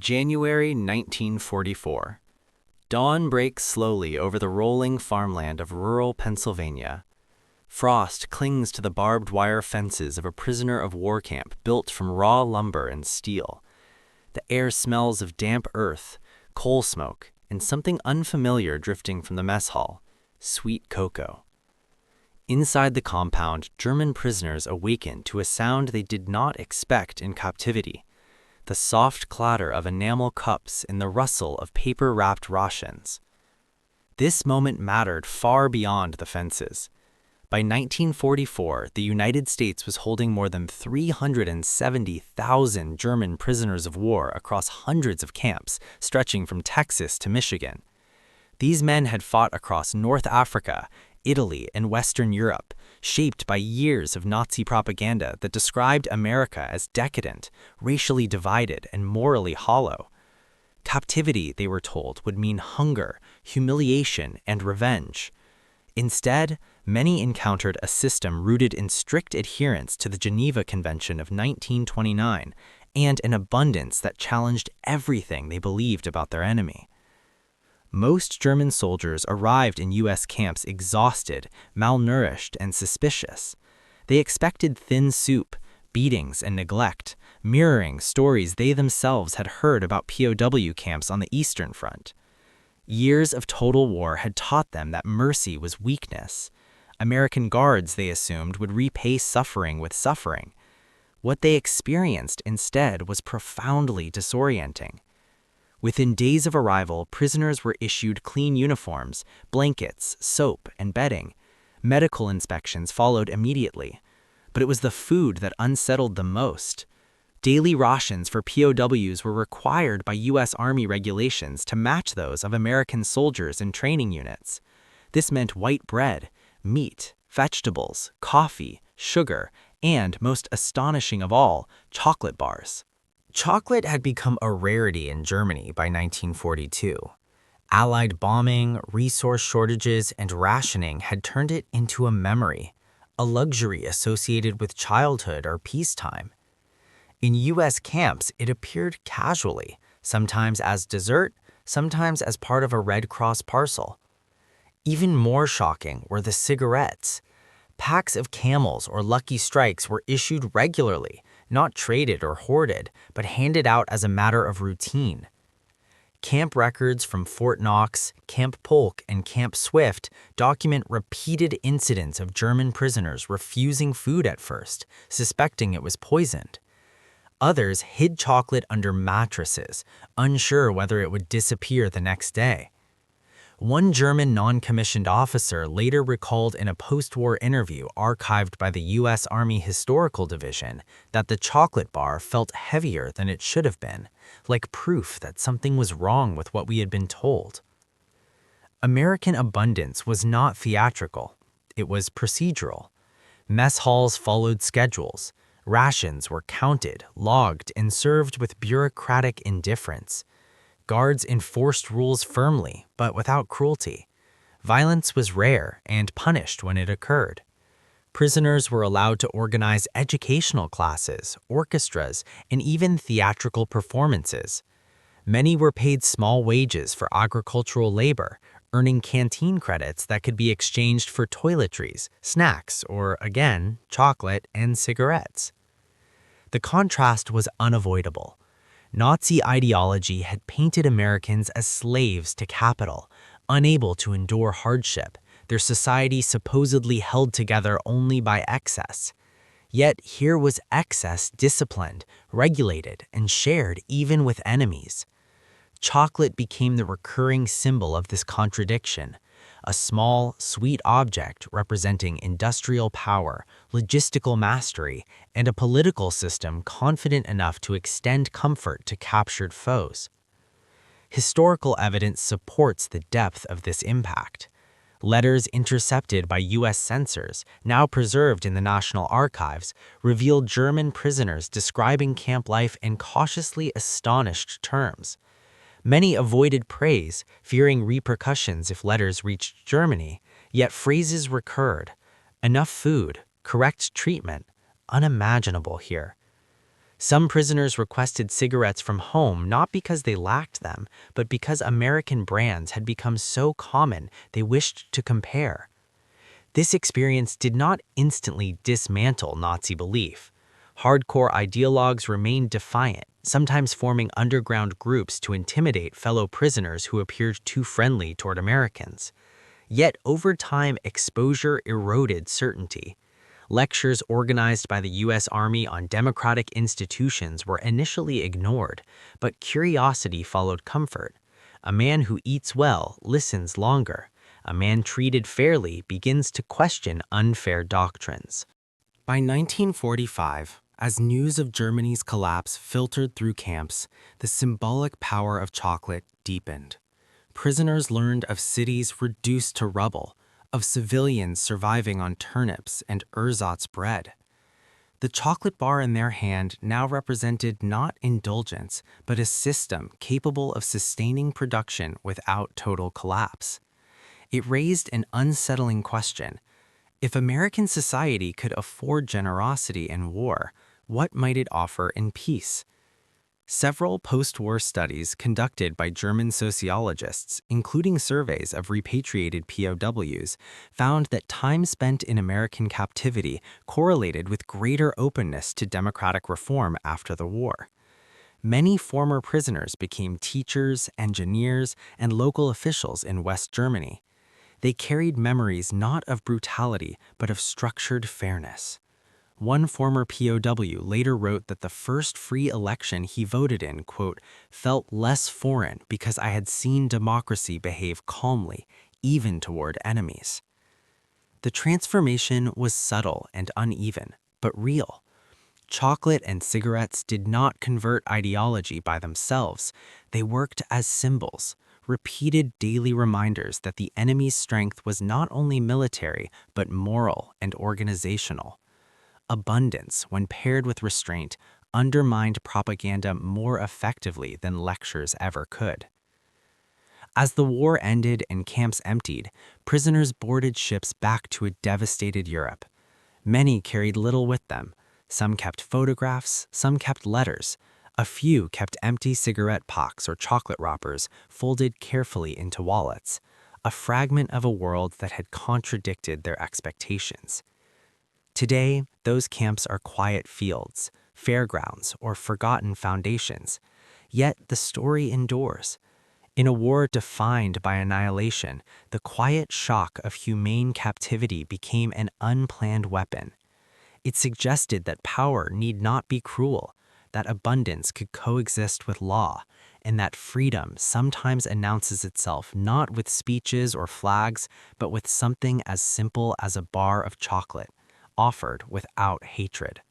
January 1944. Dawn breaks slowly over the rolling farmland of rural Pennsylvania. Frost clings to the barbed wire fences of a prisoner of war camp built from raw lumber and steel. The air smells of damp earth, coal smoke, and something unfamiliar drifting from the mess hall: sweet cocoa. Inside the compound, German prisoners awaken to a sound they did not expect in captivity: the soft clatter of enamel cups and the rustle of paper-wrapped rations. This moment mattered far beyond the fences. By 1944, the United States was holding more than 370,000 German prisoners of war across hundreds of camps stretching from Texas to Michigan. These men had fought across North Africa, Italy, and Western Europe, shaped by years of Nazi propaganda that described America as decadent, racially divided, and morally hollow. Captivity, they were told, would mean hunger, humiliation, and revenge. Instead, many encountered a system rooted in strict adherence to the Geneva Convention of 1929 and an abundance that challenged everything they believed about their enemy. Most German soldiers arrived in U.S. camps exhausted, malnourished, and suspicious. They expected thin soup, beatings, and neglect, mirroring stories they themselves had heard about POW camps on the Eastern Front. Years of total war had taught them that mercy was weakness. American guards, they assumed, would repay suffering with suffering. What they experienced instead was profoundly disorienting. Within days of arrival, prisoners were issued clean uniforms, blankets, soap, and bedding. Medical inspections followed immediately. But it was the food that unsettled them most. Daily rations for POWs were required by U.S. Army regulations to match those of American soldiers in training units. This meant white bread, meat, vegetables, coffee, sugar, and, most astonishing of all, chocolate bars. Chocolate had become a rarity in Germany by 1942. Allied bombing, resource shortages, and rationing had turned it into a memory, a luxury associated with childhood or peacetime. In U.S. camps, it appeared casually, sometimes as dessert, sometimes as part of a Red Cross parcel. Even more shocking were the cigarettes. Packs of Camels or Lucky Strikes were issued regularly, not traded or hoarded, but handed out as a matter of routine. Camp records from Fort Knox, Camp Polk, and Camp Swift document repeated incidents of German prisoners refusing food at first, suspecting it was poisoned. Others hid chocolate under mattresses, unsure whether it would disappear the next day. One German non-commissioned officer later recalled in a post-war interview archived by the U.S. Army Historical Division that the chocolate bar felt heavier than it should have been, like proof that something was wrong with what we had been told. American abundance was not theatrical. It was procedural. Mess halls followed schedules. Rations were counted, logged, and served with bureaucratic indifference. Guards enforced rules firmly, but without cruelty. Violence was rare and punished when it occurred. Prisoners were allowed to organize educational classes, orchestras, and even theatrical performances. Many were paid small wages for agricultural labor, earning canteen credits that could be exchanged for toiletries, snacks, or, again, chocolate and cigarettes. The contrast was unavoidable. Nazi ideology had painted Americans as slaves to capital, unable to endure hardship, their society supposedly held together only by excess. Yet here was excess disciplined, regulated, and shared even with enemies. Chocolate became the recurring symbol of this contradiction, a small, sweet object representing industrial power, logistical mastery, and a political system confident enough to extend comfort to captured foes. Historical evidence supports the depth of this impact. Letters intercepted by U.S. censors, now preserved in the National Archives, reveal German prisoners describing camp life in cautiously astonished terms. Many avoided praise, fearing repercussions if letters reached Germany, yet phrases recurred. Enough food, correct treatment, unimaginable here. Some prisoners requested cigarettes from home not because they lacked them, but because American brands had become so common they wished to compare. This experience did not instantly dismantle Nazi belief. Hardcore ideologues remained defiant, sometimes forming underground groups to intimidate fellow prisoners who appeared too friendly toward Americans. Yet over time, exposure eroded certainty. Lectures organized by the U.S. Army on democratic institutions were initially ignored, but curiosity followed comfort. A man who eats well listens longer. A man treated fairly begins to question unfair doctrines. By 1945, as news of Germany's collapse filtered through camps, the symbolic power of chocolate deepened. Prisoners learned of cities reduced to rubble, of civilians surviving on turnips and ersatz bread. The chocolate bar in their hand now represented not indulgence, but a system capable of sustaining production without total collapse. It raised an unsettling question. If American society could afford generosity in war, what might it offer in peace? Several post-war studies conducted by German sociologists, including surveys of repatriated POWs, found that time spent in American captivity correlated with greater openness to democratic reform after the war. Many former prisoners became teachers, engineers, and local officials in West Germany. They carried memories not of brutality, but of structured fairness. One former POW later wrote that the first free election he voted in, quote, felt less foreign because I had seen democracy behave calmly, even toward enemies. The transformation was subtle and uneven, but real. Chocolate and cigarettes did not convert ideology by themselves. They worked as symbols, repeated daily reminders that the enemy's strength was not only military, but moral and organizational. Abundance, when paired with restraint, undermined propaganda more effectively than lectures ever could. As the war ended and camps emptied, prisoners boarded ships back to a devastated Europe. Many carried little with them. Some kept photographs, some kept letters. A few kept empty cigarette packs or chocolate wrappers folded carefully into wallets, a fragment of a world that had contradicted their expectations. Today, those camps are quiet fields, fairgrounds, or forgotten foundations. Yet the story endures. In a war defined by annihilation, the quiet shock of humane captivity became an unplanned weapon. It suggested that power need not be cruel, that abundance could coexist with law, and that freedom sometimes announces itself not with speeches or flags, but with something as simple as a bar of chocolate, offered without hatred.